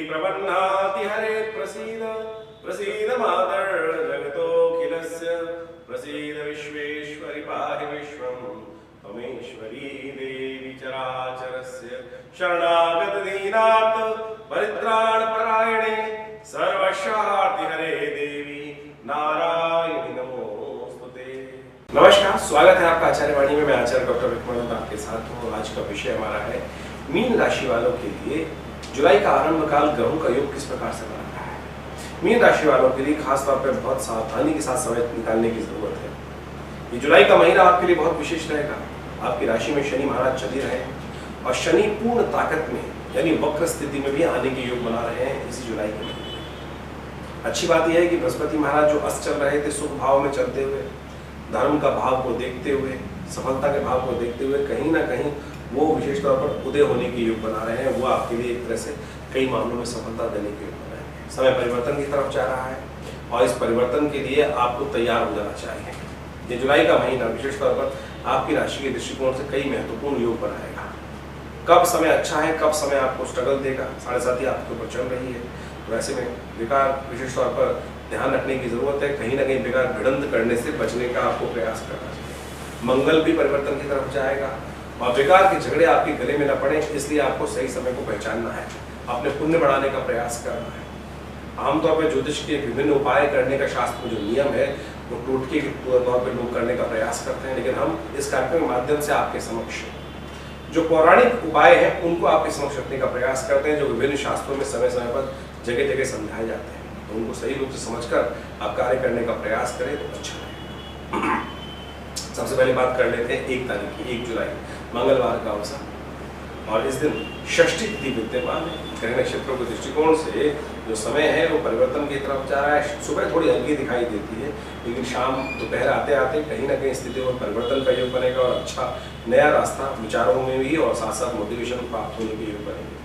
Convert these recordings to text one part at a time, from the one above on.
प्रपन्नाति हरे प्रसीद प्रसीद मातर् जगतोऽखिलस्य प्रसीद विश्वेश्वरि पाहि विश्वं त्वमेश्वरी देवी चराचरस्य शरणागत दीनार्थ परित्राणपरायणे सर्वशार्ति हरे देवी नारायणी नमोस्तुते। नमस्कार, स्वागत है आपका आचार्य वाणी में। मैं आचार्य डॉक्टर विक्रमानंद आपके साथ हूँ। आज का विषय हमारा है मीन राशि वालों के लिए जुलाई का आरंभ काल ग्रहों का योग किस प्रकार से बना रहा है। मीन राशि वालों के लिए खास तौर पर बहुत सावधानी के साथ समय निकालने की जरूरत है। ये जुलाई का महीना आपके लिए बहुत विशेष रहेगा। आपकी राशि में शनि महाराज चल ही रहे हैं और शनि पूर्ण ताकत में यानी वक्र स्थिति में भी आने के योग बना रहे हैं इसी जुलाई के महीने में। अच्छी बात यह है कि बृहस्पति महाराज जो अस्त चल रहे थे सुख भाव में चलते हुए, धर्म का भाव को देखते हुए, सफलता के भाव को देखते हुए कहीं ना कहीं वो विशेष तौर पर उदय होने के योग बना रहे हैं। वो आपके लिए एक तरह से कई मामलों में सफलता देने के योग बना रहे हैं। समय परिवर्तन की तरफ जा रहा है और इस परिवर्तन के लिए आपको तैयार हो जाना चाहिए। ये जुलाई का महीना विशेष तौर पर आपकी राशि के दृष्टिकोण से कई महत्वपूर्ण योग बनाएगा। कब समय अच्छा है, कब समय आपको स्ट्रगल देगा, 7.5 आपके ऊपर चल रही है। तो ऐसे में बेकार विशेष तौर पर ध्यान रखने की जरूरत है। कहीं ना कहीं बेकार भिड़ंत करने से बचने का आपको प्रयास करना चाहिए। मंगल भी परिवर्तन की तरफ जाएगा और बेकार के झगड़े आपके गले में न पड़े, इसलिए आपको सही समय को पहचानना है, अपने पुण्य बढ़ाने का प्रयास करना है। आमतौर पर ज्योतिष के विभिन्न उपाय करने का शास्त्र में जो नियम है वो टोटके के तौर पर लोग करने का प्रयास करते हैं, लेकिन हम इस कार्यक्रम के माध्यम से आपके समक्ष जो पौराणिक उपाय हैं उनको आपके समक्ष रखने का प्रयास करते हैं, जो विभिन्न शास्त्रों में समय समय पर जगह जगह समझाए जाते हैं। तो उनको सही रूप से समझकर आप कार्य करने का प्रयास करें तो अच्छा रहेगा। सबसे पहले बात कर लेते हैं 1 तारीख की, 1 जुलाई मंगलवार का अवसर, और इस दिन षष्ठी तिथि विद्यमान है। ग्रह नक्षत्रों के दृष्टिकोण से जो समय है वो परिवर्तन की तरफ जा रहा है। सुबह थोड़ी हल्की दिखाई देती है, लेकिन शाम दोपहर आते आते कहीं ना कहीं स्थिति में परिवर्तन का योग बनेगा और अच्छा नया रास्ता विचारों में भी और साथ साथ मोटिवेशन प्राप्त होने के योग बनेंगे।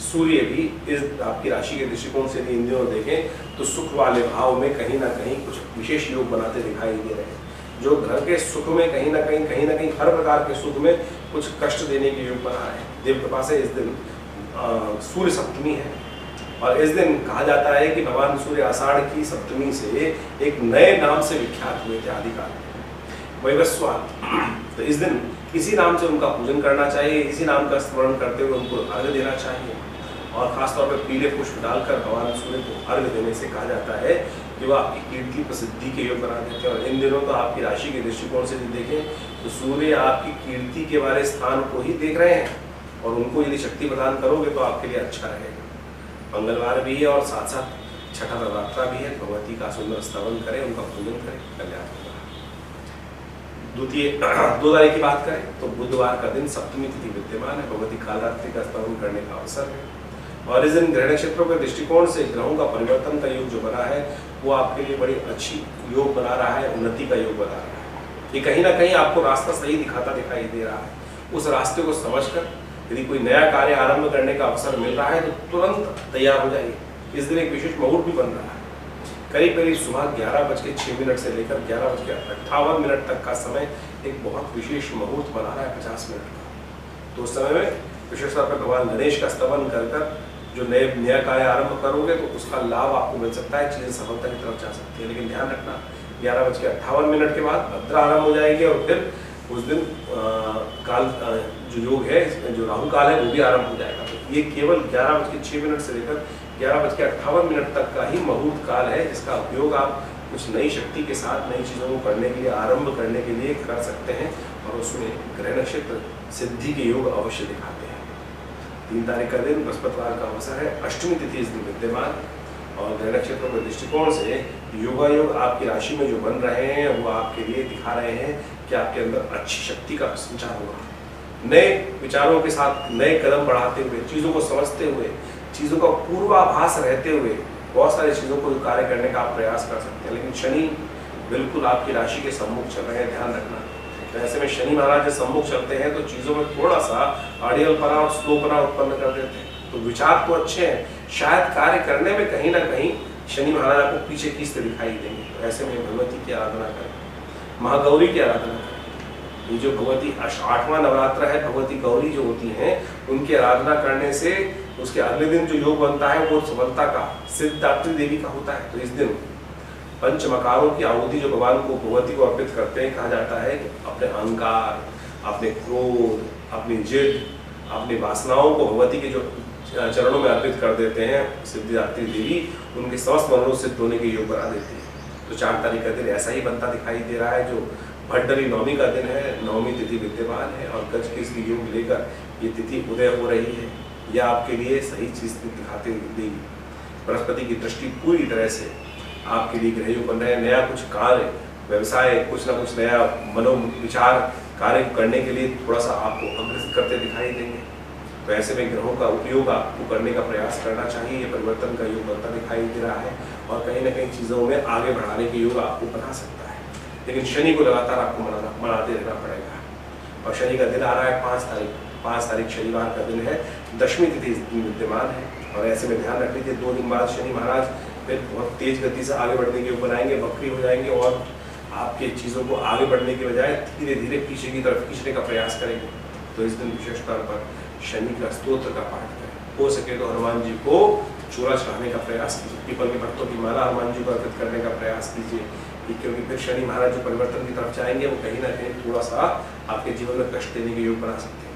सूर्य भी इस आपकी राशि के दृष्टिकोण से इन दिनों देखें तो सुख वाले भाव में कहीं ना कहीं कुछ विशेष योग बनाते दिखाई दे रहे हैं, जो घर के सुख में कहीं ना कहीं हर प्रकार के सुख में कुछ कष्ट देने के योग बना रहे हैं। देव कृपा से इस दिन सूर्य सप्तमी है और इस दिन कहा जाता है कि भगवान सूर्य आषाढ़ की सप्तमी से एक नए नाम से विख्यात हुए थे आदिकाल में, वैवस्वात। तो इस दिन इसी नाम से उनका पूजन करना चाहिए, इसी नाम का स्मरण करते हुए उनको अर्घ्य देना चाहिए और खासतौर पर पीले पुष्प डालकर भगवान सूर्य को अर्घ्य देने से कहा जाता है कि वो आपकी कीर्ति प्रसिद्धि के योग बना देते हैं। और इन दिनों तो आपकी राशि के दृष्टिकोण से देखें तो सूर्य आपकी कीर्ति के वाले स्थान को ही देख रहे हैं और उनको यदि शक्ति प्रदान करोगे तो आपके लिए अच्छा रहेगा। मंगलवार भी है और साथ साथ छठा नवरात्रा भी है। भगवती का सुंदर स्तवन करें, उनका पूजन करें, कल्याण होगा। 2 तारीख की बात करें तो बुधवार का दिन सप्तमी तिथि विद्यमान है। भगवती कालरात्रि का स्तवन करने का अवसर है और इस दिन ग्रह नक्षत्रों के दृष्टिकोण से ग्रहों का परिवर्तन का योग जो बना है वो आपके लिए बड़ी अच्छी योग बना रहा है, उन्नति का योग बना रहा है। ये कहीं ना कहीं आपको रास्ता सही दिखाता दिखाई दे रहा है। उस रास्ते को समझकर यदि कोई नया कार्य आरंभ करने का अवसर मिल रहा है तो तुरंत तैयार हो जाइए। इस दिन एक विशेष मुहूर्त भी बन रहा है। करीब सुबह 11:06 से लेकर 11:58 तक का समय एक बहुत विशेष मुहूर्त बना रहा है, 50 मिनट का। तो उस समय में विशेष तौर पर भगवान गणेश का स्तवन कर जो नया कार्य आरंभ करोगे तो उसका लाभ आपको मिल सकता है, चीजें सफलता की तरफ जा सकती है। लेकिन ध्यान रखना 11:58 के बाद भद्रा आरंभ हो जाएगी और फिर उस दिन काल जो योग है, जो राहु काल है वो भी आरंभ हो जाएगा। तो ये केवल 11:06 से लेकर 11:58 तक का ही मुहूर्त काल है, जिसका उपयोग आप कुछ नई शक्ति के साथ नई चीज़ों को करने के लिए, आरंभ करने के लिए कर सकते हैं और उसमें ग्रह नक्षत्र सिद्धि के योग अवश्य दिखाते हैं। 3 तारीख का दिन बृहस्पतिवार का अवसर है। अष्टमी तिथि इस दिन विद्यमान और ग्रह नक्षत्रों के दृष्टिकोण से योगा योग आपकी राशि में जो बन रहे हैं वो आपके लिए दिखा रहे हैं कि आपके अंदर अच्छी शक्ति का संचार होगा। नए विचारों के साथ नए कदम बढ़ाते हुए, चीज़ों को समझते हुए, चीज़ों का पूर्वाभास रहते हुए बहुत सारी चीज़ों को कार्य करने का आप प्रयास कर सकते हैं। लेकिन शनि बिल्कुल आपकी राशि के सम्मुख चल रहे हैं, ध्यान रखना। तो ऐसे में शनि महाराज जब सम्मुख चलते हैं तो चीज़ों में थोड़ा सा अड़ियलपना और स्लोपना उत्पन्न कर देते हैं। तो विचार तो अच्छे हैं, शायद कार्य करने में कहीं ना कहीं शनि महाराज आपको पीछे खींचते दिखाई देंगे। तो ऐसे में भगवती की आराधना करें, महागौरी की आराधना करें। ये जो भगवती 8वां नवरात्र है, भगवती गौरी जो होती हैं उनकी आराधना करने से तो उसके अगले दिन जो योग बनता है वो सफलता का सिद्धात्री देवी का होता है। तो इस दिन पंचमकारों की आहुति जो भगवान को भगवती को अर्पित करते हैं, कहा जाता है कि अपने अहंकार, अपने क्रोध, अपनी जिद, अपनी वासनाओं को भगवती के जो चरणों में अर्पित कर देते हैं, सिद्धिदात्री देवी उनके समस्त मनोरथ सिद्ध होने के योग बना देती है। तो 4 तारीख का दिन ऐसा ही बनता दिखाई दे रहा है, जो भट्टरी नवमी का दिन है, नवमी तिथि विद्यमान है और गज के इसकी योग लेकर ये तिथि उदय हो रही है। यह आपके लिए सही चीज दिखाते देगी। बृहस्पति की दृष्टि पूरी तरह से आपके लिए ग्रह योग बन रहे हैं। नया कुछ कार्य, व्यवसाय, कुछ ना कुछ नया मनोविचार कार्य करने के लिए थोड़ा सा आपको अग्रसित करते दिखाई देंगे। तो ऐसे में ग्रहों का उपयोग आपको करने का प्रयास करना चाहिए। ये परिवर्तन का योग बनता दिखाई दे रहा है और कहीं ना कहीं चीज़ों में आगे बढ़ाने के योग आपको बना सकता है, लेकिन शनि को लगातार आपको मनाते रहना पड़ेगा। और शनि का दिन आ रहा है 5 तारीख शनिवार का दिन है, दशमी तिथि विद्यमान है। और ऐसे में ध्यान रख लीजिए 2 दिन बाद शनि महाराज फिर बहुत तेज गति से आगे बढ़ने के योग बनाएंगे, वक्री हो जाएंगे और आपके चीज़ों को आगे बढ़ने के बजाय धीरे धीरे पीछे की तरफ खींचने का प्रयास करेंगे। तो इस दिन विशेष तौर पर शनि का स्तोत्र का पाठ करें। हो सके तो हनुमान जी को चूड़ा चढ़ाने का प्रयास कीजिए, पीपल के पत्तों की माला हनुमान जी को अर्पित करने का प्रयास कीजिए, क्योंकि फिर शनि महाराज जो परिवर्तन की तरफ जाएंगे वो कहीं ना कहीं थोड़ा सा आपके जीवन में कष्ट देने के योग बना सकते हैं।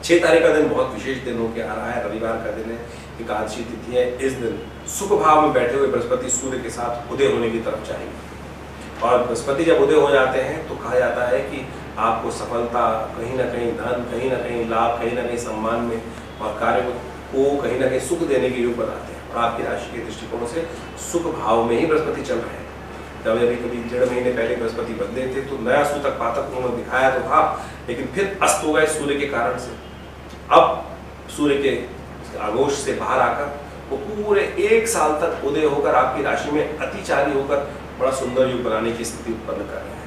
6 तारीख का दिन बहुत विशेष दिन होकर आ रहा है, रविवार का दिन है, एकादशी तिथि है। इस दिन सुख भाव में बैठे हुए बृहस्पति सूर्य के साथ उदय होने की तरफ जाएंगे और बृहस्पति जब उदय हो जाते हैं तो कहा जाता है कि आपको सफलता, कहीं ना कहीं धन, कहीं ना कहीं लाभ, कहीं ना कहीं सम्मान में और कार्य को कहीं ना कहीं सुख देने के योग बनाते हैं। और आपकी राशि के दृष्टिकोण से सुख भाव में ही बृहस्पति चल रहे हैं। जब कभी 1.5 महीने पहले बृहस्पति बदले थे तो नया सूतक पातक उन्होंने दिखाया तो था, लेकिन फिर अस्त हो गए सूर्य के कारण से। अब सूर्य के आगोश से बाहर आकर वो पूरे 1 साल तक उदय होकर आपकी राशि में अतिचारी होकर बड़ा सुंदर योग बनाने की स्थिति उत्पन्न कर रहे हैं।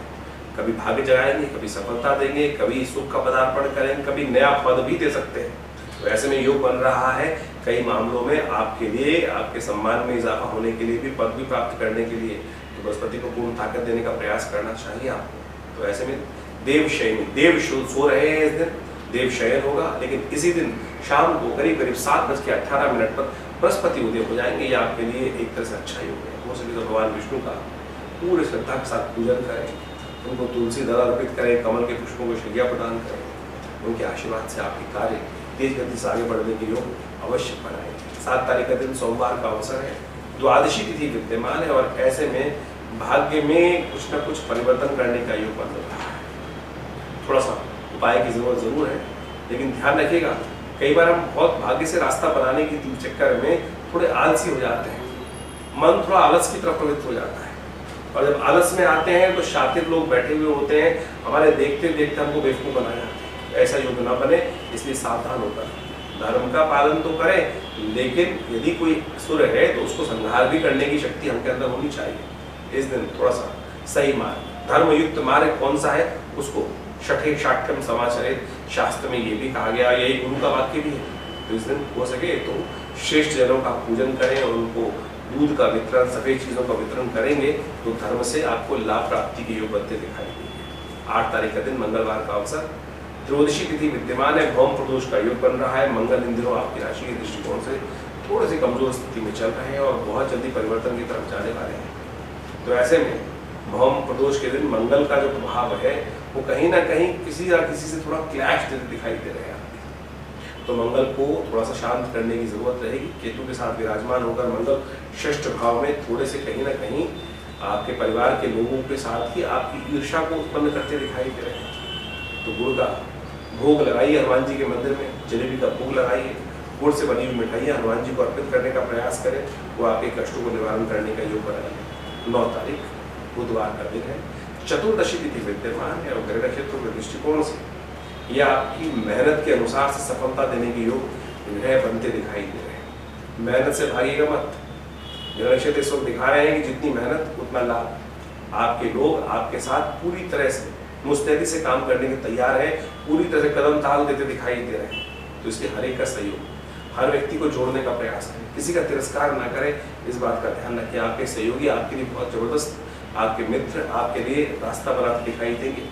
कभी भाग्य जगाएंगे, कभी सफलता देंगे, कभी सुख का पदार्पण करेंगे, कभी नया पद भी दे सकते हैं। तो ऐसे में योग बन रहा है। कई मामलों में आपके लिए, आपके सम्मान में इजाफा होने के लिए भी, पद भी प्राप्त करने के लिए तो बृहस्पति को पूर्ण ताकत देने का प्रयास करना चाहिए आपको। तो ऐसे में देव सो रहे हैं, इस दिन देव शयन होगा, लेकिन इसी दिन शाम को करीब 7:18 पर बृहस्पति उदय हो जाएंगे। ये आपके लिए एक तरह से अच्छा योग है। हो सके तो भगवान विष्णु का पूरे श्रद्धा के साथ पूजन करें, उनको तुलसी दल अर्पित करें, कमल के पुष्पों को शैया प्रदान करें। उनके आशीर्वाद से आपके कार्य तेज गति से आगे बढ़ने के योग अवश्य बनाएंगे। 7 तारीख का दिन सोमवार का अवसर है, द्वादशी तिथि विद्यमान है और ऐसे में भाग्य में कुछ न कुछ परिवर्तन करने का योग बन रहा है। थोड़ा सा उपाय की जरूरत जरूर है, लेकिन ध्यान रखिएगा कई बार हम बहुत भाग्य से रास्ता बनाने के चक्कर में थोड़े आलसी हो जाते हैं, मन थोड़ा आलस की तरफ प्रवृत्त हो जाता है। और जब आलस में आते हैं तो शातिर लोग बैठे हुए होते हैं, हमारे देखते देखते हमको बेवकूफ़ बना जाते हैं। ऐसा योग न बने, इसलिए सावधान होकर धर्म का पालन तो करें, लेकिन यदि कोई असुर है तो उसको संहार भी करने की शक्ति हमके अंदर होनी चाहिए। इस दिन थोड़ा सा सही मार्ग, धर्मयुक्त मार्ग कौन सा है उसको शठे शाठ्यम समाचरित शास्त्र में ये भी कहा गया, यही गुरु का वाक्य भी है। तो इस दिन हो सके तो श्रेष्ठ जनों का पूजन करें और उनको दूध का वितरण, सफेद चीज़ों का वितरण करेंगे तो धर्म से आपको लाभ प्राप्ति के योग बनते दिखाई देंगे। 8 तारीख का दिन मंगलवार का अवसर, त्रयोदशी तिथि विद्यमान है, भौम प्रदोष का योग बन रहा है। मंगल इन दिनों आपकी राशि के दृष्टिकोण से थोड़े से कमजोर स्थिति में चल रहे हैं और बहुत जल्दी परिवर्तन की तरफ जाने वाले हैं। तो ऐसे में भौम प्रदोष के दिन मंगल का जो प्रभाव है वो कहीं ना कहीं किसी ना किसी से थोड़ा क्लैश दिखाई दे रहे हैं आपके। तो मंगल को थोड़ा सा शांत करने की जरूरत रहेगी। केतु के साथ विराजमान होकर मंगल षष्ठ भाव में थोड़े से कहीं ना कहीं आपके परिवार के लोगों के साथ ही आपकी ईर्ष्या को उत्पन्न करते दिखाई दे रहे हैं। तो गुड़ का भोग लगाइए हनुमान जी के मंदिर में, जलेबी का भोग लगाइए, गुड़ से बनी हुई मिठाइयाँ हनुमान जी को अर्पित करने का प्रयास करें, वो आपके कष्टों को निवारण करने का योग बनाएंगे। 9 तारीख बुधवार का दिन है, चतुर्दशी तिथि विद्यमान है और ग्रह नक्षत्रों के दृष्टिकोण से यह आपकी मेहनत के अनुसार से सफलता देने के योग ग्रह बनते दिखाई दे रहे हैं। मेहनत से भागिएगा मत। ग्रह नक्षत्र इस वक्त दिखा रहे हैं कि जितनी मेहनत उतना लाभ। आपके लोग आपके साथ पूरी तरह से मुस्तैदी से काम करने के तैयार है, पूरी तरह से कदम ताल देते दिखाई दे रहे हैं। तो इसलिए हर एक का सहयोग, हर व्यक्ति को जोड़ने का प्रयास करें, किसी का तिरस्कार ना करें, इस बात का ध्यान रखें। आपके सहयोगी आपके लिए बहुत जबरदस्त, आपके मित्र आपके लिए रास्ता बनाते दिखाई देंगे।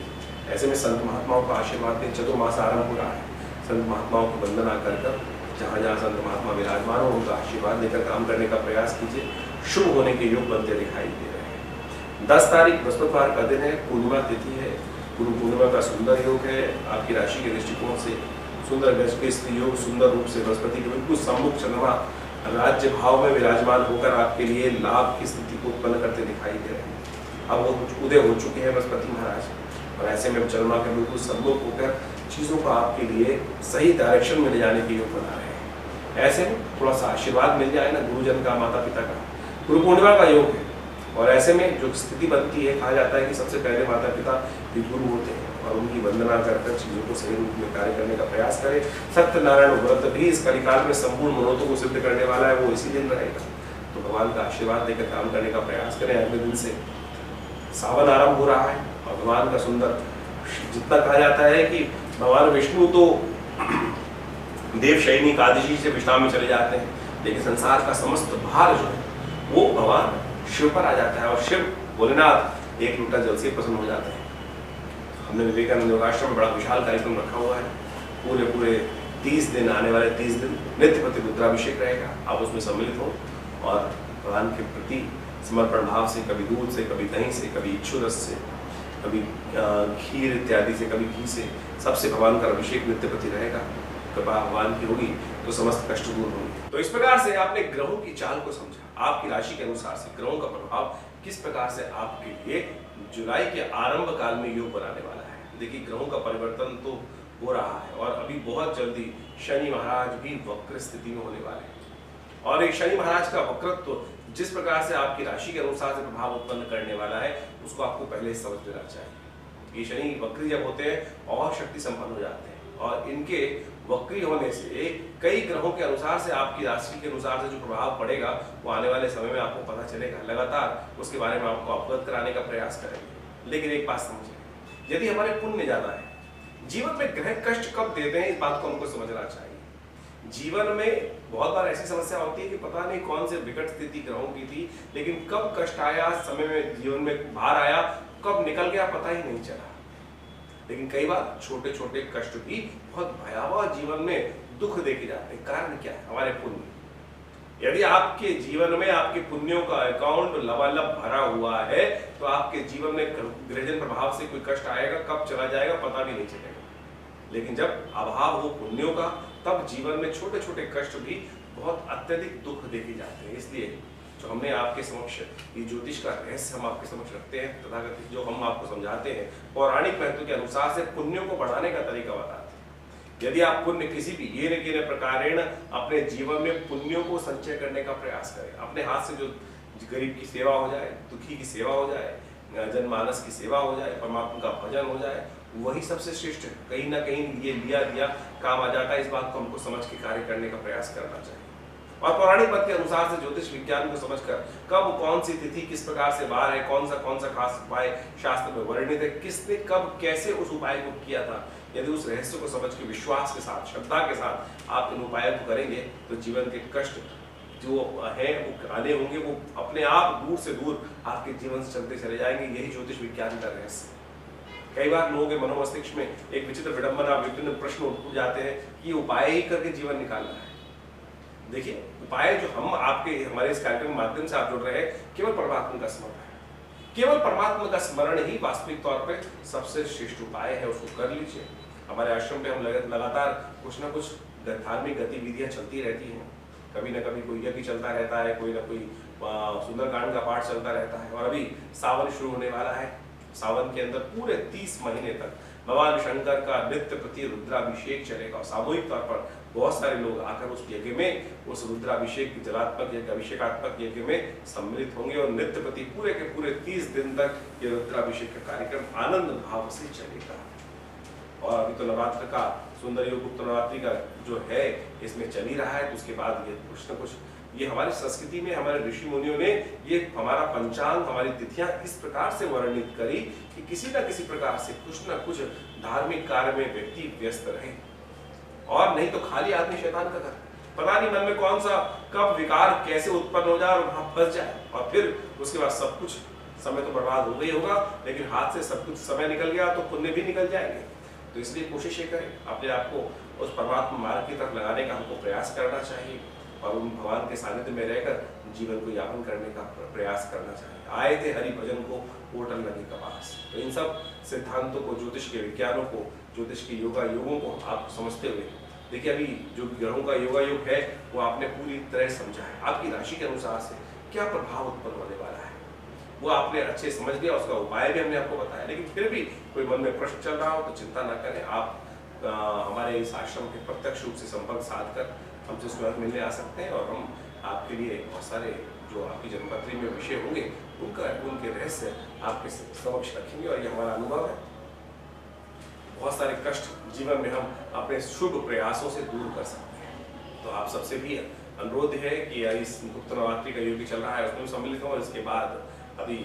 ऐसे में संत महात्माओं का आशीर्वाद दें। चतुर्मास आरंभ हो रहा है, संत महात्माओं को वंदना कर जहाँ जहाँ संत महात्मा विराजमान हो उनका आशीर्वाद लेकर काम करने का प्रयास कीजिए। शुभ होने के योग बनते दिखाई दे रहे हैं। 10 तारीख बृहस्पतिवार का दिन है, पूर्णिमा तिथि है, गुरु पूर्णिमा का सुंदर योग है। आपकी राशि के दृष्टिकोण से सुंदर गज के स्त्री योग सुंदर रूप से बृहस्पति के बिल्कुल सम्मुख चंद्रमा राज्य भाव में विराजमान होकर आपके लिए लाभ की स्थिति को उत्पन्न करते दिखाई दे रहे हैं। अब वो उदय हो चुके हैं बृहस्पति महाराज, और ऐसे में चंद्रमा के बिल्कुल सम्मुख होकर चीजों को आपके लिए सही डायरेक्शन में ले जाने के योग बना रहे हैं। ऐसे में थोड़ा सा आशीर्वाद मिल जाए ना गुरुजन का, माता पिता का। गुरु पूर्णिमा का योग है, और ऐसे में जो स्थिति बनती है, कहा जाता है कि सबसे पहले माता पिता भी गुरु होते हैं, और उनकी वंदना कर चीजों को सही रूप में कार्य करने का प्रयास करें। सत्यनारायण व्रत भी इस कलिकाल में संपूर्ण मनोरथों को सिद्ध करने वाला है, वो इसी दिन रहेगा। तो भगवान का आशीर्वाद लेकर काम करने का प्रयास करें। अगले दिन से सावन आरंभ हो रहा है, और भगवान का सुंदर, जितना कहा जाता है कि भगवान विष्णु तो देवशयनी एकादशी से विश्राम में चले जाते हैं, लेकिन संसार का समस्त भार जो है वो भगवान शिव पर आ जाता है, और शिव भोलेनाथ एक लोटा जल से प्रसन्न हो जाते हैं। हमने विवेकानंद योगाश्रम में बड़ा विशाल कार्यक्रम रखा हुआ है। पूरे 30 दिन, आने वाले 30 दिन नित्य प्रति रुद्राभिषेक रहेगा। आप उसमें सम्मिलित हो और भगवान के प्रति समर्पण भाव से, कभी दूध से, कभी दही से, कभी इच्छू रस से, कभी खीर इत्यादि से, कभी घी से, सबसे भगवान का अभिषेक नित्य प्रति रहेगा। कृपा भगवान की होगी तो समस्त कष्ट दूर होंगे। तो इस प्रकार से आपने ग्रहों की चाल को समझा, आपकी राशि के अनुसार से ग्रहों का प्रभाव किस प्रकार से आपके लिए जुलाई के आरंभ काल में योग बनाने वाला है। देखिए, ग्रहों का परिवर्तन तो हो रहा है, और अभी बहुत जल्दी शनि महाराज भी वक्र स्थिति में होने वाले हैं। और एक शनि महाराज का वक्रत्व जिस प्रकार से आपकी राशि के अनुसार से प्रभाव उत्पन्न करने वाला है, उसको आपको पहले ही समझ लेना चाहिए। ये शनि वक्री जब होते हैं और शक्ति संपन्न हो जाते हैं, और इनके वक्री होने से कई ग्रहों के अनुसार से आपकी राशि के अनुसार से जो प्रभाव पड़ेगा वो आने वाले समय में आपको पता चलेगा। लगातार उसके बारे में आपको अवगत कराने का प्रयास करेंगे। लेकिन एक बात समझें, यदि हमारे पुण्य ज्यादा है, जीवन में ग्रह कष्ट कब देते हैं, इस बात को हमको समझना चाहिए। जीवन में बहुत बार ऐसी समस्या होती है कि पता नहीं कौन से विकट स्थिति ग्रहों की थी, लेकिन कब कष्ट आया, समय में जीवन में भार आया, कब निकल गया पता ही नहीं चला। लेकिन कई बार छोटे छोटे कष्ट भी बहुत भयावह जीवन में दुख देके जाते हैं। कारण क्या है? हमारे पुण्य। यदि आपके जीवन में आपके पुण्यों का अकाउंट लबालब भरा हुआ है, तो आपके जीवन में ग्रहजन प्रभाव से कोई कष्ट आएगा, कब चला जाएगा पता भी नहीं चलेगा। लेकिन जब अभाव हो पुण्यों का, तब जीवन में छोटे छोटे कष्ट भी बहुत अत्यधिक दुख देके जाते हैं। इसलिए जो हमने आपके समक्ष ये ज्योतिष का रहस्य हम आपके समक्ष रखते हैं, तथाकथित जो हम आपको समझाते हैं, पौराणिक महत्व के अनुसार से पुण्यों को बढ़ाने का तरीका बताते हैं। यदि आप पुण्य किसी भी ये प्रकारेण अपने जीवन में पुण्यों को संचय करने का प्रयास करें, अपने हाथ से जो गरीब की सेवा हो जाए, दुखी की सेवा हो जाए, जनमानस की सेवा हो जाए, परमात्मा का भजन हो जाए, वही सबसे श्रेष्ठ है। कहीं ना कहीं ये लिया दिया काम आ जाता है। इस बात को हमको समझ के कार्य करने का प्रयास करना चाहिए। और पौराणिक मत के अनुसार से ज्योतिष विज्ञान को समझकर कब कौन सी तिथि किस प्रकार से बाहर है, कौन सा खास उपाय शास्त्र में वर्णित है, किसने कब कैसे उस उपाय को किया था, यदि उस रहस्य को समझ के विश्वास के साथ, श्रद्धा के साथ आप इन उपायों को करेंगे, तो जीवन के कष्ट जो है वो आने होंगे, वो अपने आप दूर से दूर आपके जीवन से चलते चले जाएंगे। यही ज्योतिष विज्ञान का रहस्य। कई बार लोगों के मनोमस्तिष्क में एक विचित्र विडंबना, विभिन्न प्रश्न उठ जाते हैं कि उपाय ही करके जीवन निकालना है। देखिए, उपाय जो हम आपके हमारे इस कार्यक्रम के माध्यम से आप जुड़ रहे हैं, केवल परमात्मा का स्मरण है। केवल परमात्मा का स्मरण ही वास्तविक तौर पे सबसे श्रेष्ठ उपाय है। उसको कर लीजिए। हमारे आश्रम पे हम लगातार कुछ ना कुछ धार्मिक गतिविधियां चलती रहती हैं। कभी ना कभी कोई यज्ञ चलता रहता है, कोई ना कोई सुंदरकांड का पाठ चलता रहता है। और अभी सावन शुरू होने वाला है। सावन के अंदर पूरे 30 महीने तक भगवान शंकर का नित्य प्रति रुद्राभिषेक चलेगा। और सामूहिक तौर पर बहुत सारे लोग आकर उस यज्ञ में, उस रुद्राभिषेक जलात्मक यज्ञ, अभिषेकात्मक यज्ञ में सम्मिलित होंगे। और नित्य प्रति पूरे के पूरे 30 दिन तक ये रुद्राभिषेक का कार्यक्रम आनंद भाव से चलेगा। और अभी तो नवरात्र का सुंदर योग, गुप्त नवरात्रि का जो है इसमें चल ही रहा है। तो उसके बाद ये कुछ न कुछ ये हमारी संस्कृति में हमारे ऋषि मुनियों ने ये हमारा पंचांग, हमारी तिथियां इस प्रकार से वर्णित करी कि किसी न किसी प्रकार से कुछ न कुछ धार्मिक कार्य में व्यक्ति व्यस्त रहे। और नहीं तो खाली आदमी शैतान का घर, पता नहीं मन में कौन सा कब विकार कैसे उत्पन्न हो जाए और वहां फंस जाए, और फिर उसके बाद सब कुछ समय तो बर्बाद हो गई होगा, लेकिन हाथ से सब कुछ समय निकल गया तो पुण्य भी निकल जाएंगे। तो इसलिए कोशिश ये करें, अपने आप को उस परमात्मा मार्ग की तरफ लगाने का हमको प्रयास करना चाहिए और उन भगवान के सानिध्य में रहकर जीवन को यापन करने का प्रयास करना चाहिए। आए थे हरि भजन को होटल लगे कपास। तो इन सब सिद्धांतों को, ज्योतिष के विज्ञानों को, ज्योतिष के योगा योगों को आप समझते हुए देखिए, अभी जो ग्रहों का योगा योग है वो आपने पूरी तरह समझा है। आपकी राशि के अनुसार से क्या प्रभाव उत्पन्न होने वाला है वो आपने अच्छे समझ लिया, उसका उपाय भी हमने आपको बताया। लेकिन फिर भी कोई मन में प्रश्न चल रहा हो तो चिंता ना करें, आप हमारे इस आश्रम के प्रत्यक्ष रूप से संपर्क साध कर हमसे स्वयं मिलने आ सकते हैं और हम आपके लिए बहुत सारे जो आपकी जन्मपत्री में विषय होंगे उनके रहस्य आपके समक्ष रखेंगे। और ये हमारा अनुभव है, बहुत सारे कष्ट जीवन में हम अपने शुभ प्रयासों से दूर कर सकते हैं। तो आप सबसे भी अनुरोध है कि इस गुप्त नवरात्रि का योग चल रहा है उसमें सम्मिलित हो। इसके बाद अभी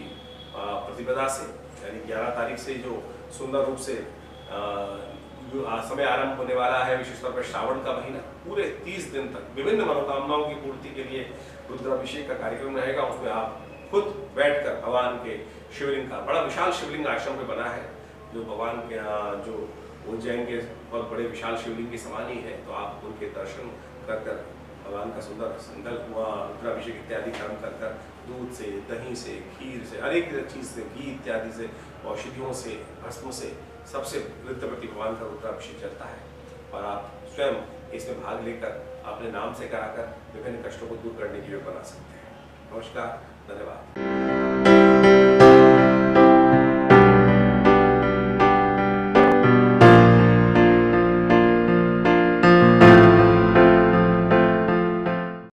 प्रतिपदा से यानी 11 तारीख से जो सुंदर रूप से समय आरंभ होने वाला है, विशेष तौर पर श्रावण का महीना, पूरे 30 दिन तक विभिन्न मनोकामनाओं की पूर्ति के लिए रुद्राभिषेक का कार्यक्रम रहेगा। उसमें आप खुद बैठकर भगवान के शिवलिंग का, बड़ा विशाल शिवलिंग आश्रम में बना है जो भगवान के जो उज्जैन के बहुत बड़े विशाल शिवलिंग के समान ही है। तो आप उनके दर्शन कर कर भगवान का सुंदर संकल्प हुआ, रुद्राभिषेक इत्यादि कर्म कर कर दूध से, दही से, खीर से, हर एक चीज़ से, घी इत्यादि से, औषधियों से, भस्म से, सबसे वृद्धवती भगवान का रुद्राभिषेक चलता है। और आप स्वयं इसमें भाग लेकर अपने नाम से कराकर विभिन्न कष्टों को दूर करने की योग बना सकते हैं। नमस्कार, धन्यवाद।